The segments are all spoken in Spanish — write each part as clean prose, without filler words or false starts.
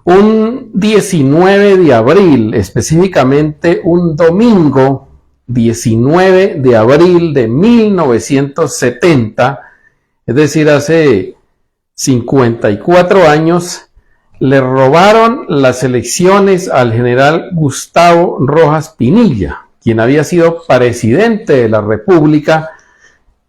Un 19 de abril, específicamente un domingo 19 de abril de 1970, es decir, hace 54 años, le robaron las elecciones al general Gustavo Rojas Pinilla, quien había sido presidente de la República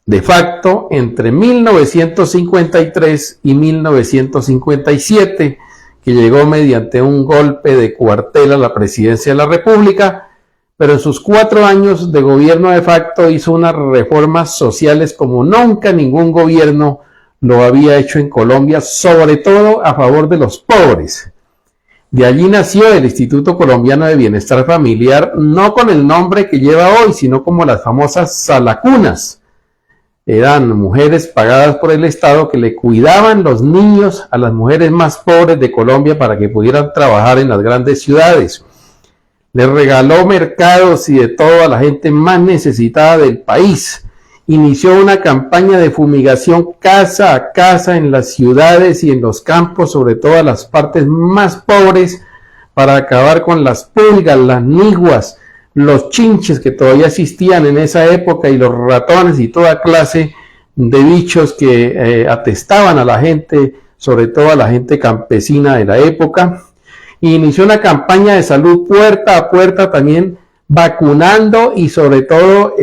de facto entre 1953 y 1957, que llegó mediante un golpe de cuartel a la presidencia de la República, pero en sus 4 años de gobierno de facto hizo unas reformas sociales como nunca ningún gobierno lo había hecho en Colombia, sobre todo a favor de los pobres. De allí nació el Instituto Colombiano de Bienestar Familiar, no con el nombre que lleva hoy, sino como las famosas salacunas. Eran mujeres pagadas por el Estado que le cuidaban los niños a las mujeres más pobres de Colombia para que pudieran trabajar en las grandes ciudades. Les regaló mercados y de todo a la gente más necesitada del país. Inició una campaña de fumigación casa a casa en las ciudades y en los campos, sobre todo en las partes más pobres, para acabar con las pulgas, las niguas, los chinches que todavía existían en esa época y los ratones y toda clase de bichos que atestaban a la gente, sobre todo a la gente campesina de la época. Inició una campaña de salud puerta a puerta, también vacunando y sobre todo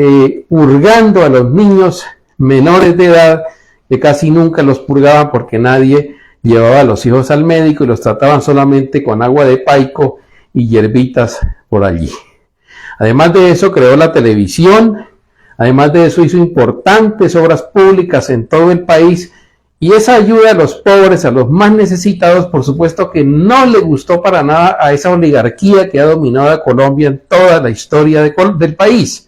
purgando a los niños menores de edad, que casi nunca los purgaban porque nadie llevaba a los hijos al médico y los trataban solamente con agua de paico y hierbitas por allí. Además de eso, creó la televisión, además de eso hizo importantes obras públicas en todo el país, y esa ayuda a los pobres, a los más necesitados, por supuesto que no le gustó para nada a esa oligarquía que ha dominado a Colombia en toda la historia del país.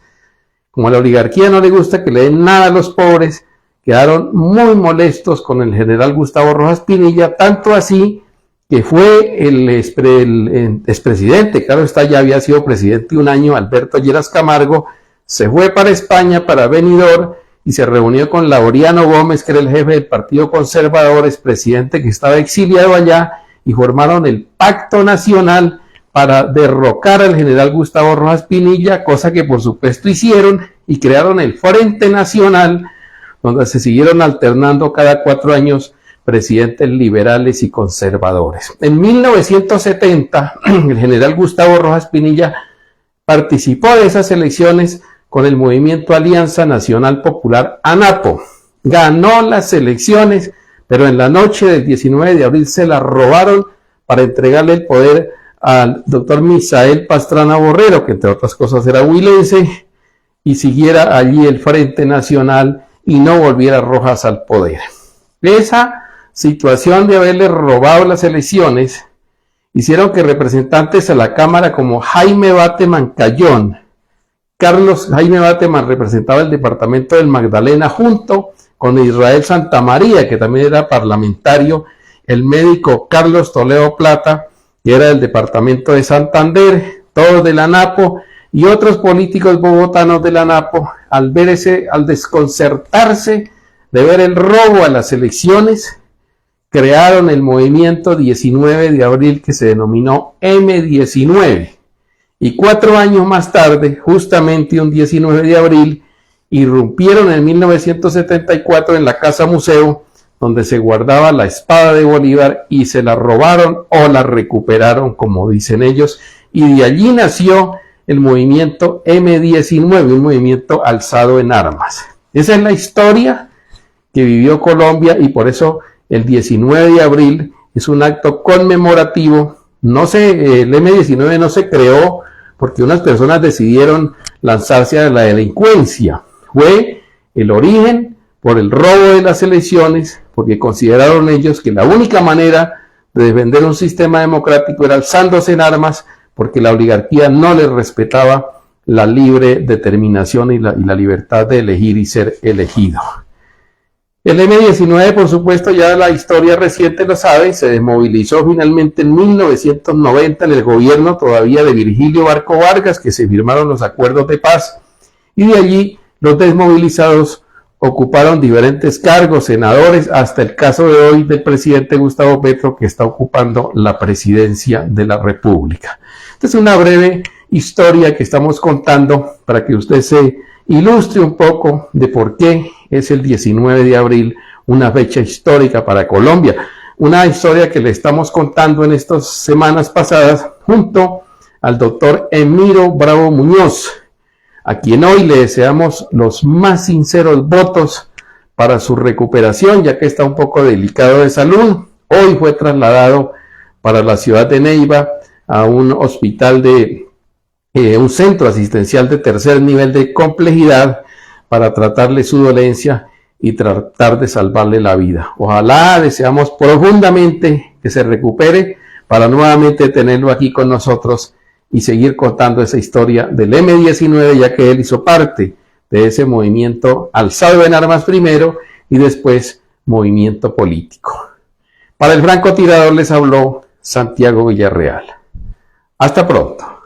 Como a la oligarquía no le gusta que le den nada a los pobres, quedaron muy molestos con el general Gustavo Rojas Pinilla, tanto así que fue el expresidente, claro está, ya había sido presidente un año, Alberto Lleras Camargo, se fue para España, para Benidorm, y se reunió con Laureano Gómez, que era el jefe del Partido Conservador, expresidente que estaba exiliado allá, y formaron el Pacto Nacional para derrocar al general Gustavo Rojas Pinilla, cosa que por supuesto hicieron, y crearon el Frente Nacional, donde se siguieron alternando cada 4 años presidentes liberales y conservadores. En 1970, el general Gustavo Rojas Pinilla participó de esas elecciones con el movimiento Alianza Nacional Popular, ANAPO. Ganó las elecciones, pero en la noche del 19 de abril se la robaron para entregarle el poder al doctor Misael Pastrana Borrero, que entre otras cosas era huilense, y siguiera allí el Frente Nacional y no volviera Rojas al poder. Esa situación de haberle robado las elecciones hicieron que representantes a la Cámara como Jaime Bateman Cayón, Carlos Jaime Bateman representaba el departamento del Magdalena junto con Israel Santamaría, que también era parlamentario, el médico Carlos Toledo Plata, que era del departamento de Santander, todos de la ANAPO, y otros políticos bogotanos de la ANAPO, al desconcertarse de ver el robo a las elecciones, crearon el movimiento 19 de abril que se denominó M19. Y 4 años más tarde, justamente un 19 de abril, irrumpieron en 1974 en la Casa Museo, donde se guardaba la espada de Bolívar, y se la robaron o la recuperaron, como dicen ellos, y de allí nació el movimiento M19, un movimiento alzado en armas. Esa es la historia que vivió Colombia, y por eso el 19 de abril es un acto conmemorativo. El M19 no se creó porque unas personas decidieron lanzarse a la delincuencia. Fue el origen por el robo de las elecciones, porque consideraron ellos que la única manera de defender un sistema democrático era alzándose en armas, porque la oligarquía no les respetaba la libre determinación y la libertad de elegir y ser elegido. El M19, por supuesto, ya la historia reciente lo sabe, se desmovilizó finalmente en 1990 en el gobierno todavía de Virgilio Barco Vargas, que se firmaron los acuerdos de paz, y de allí los desmovilizados ocuparon diferentes cargos, senadores, hasta el caso de hoy del presidente Gustavo Petro, que está ocupando la presidencia de la República. Esta es una breve historia que estamos contando para que usted se ilustre un poco de por qué es el 19 de abril una fecha histórica para Colombia. Una historia que le estamos contando en estas semanas pasadas junto al doctor Emiro Bravo Muñoz, a quien hoy le deseamos los más sinceros votos para su recuperación, ya que está un poco delicado de salud. Hoy fue trasladado para la ciudad de Neiva a un hospital de un centro asistencial de tercer nivel de complejidad para tratarle su dolencia y tratar de salvarle la vida. Ojalá, deseamos profundamente que se recupere para nuevamente tenerlo aquí con nosotros y seguir contando esa historia del M-19, ya que él hizo parte de ese movimiento alzado en armas primero y después movimiento político. Para el francotirador les habló Santiago Villarreal. Hasta pronto.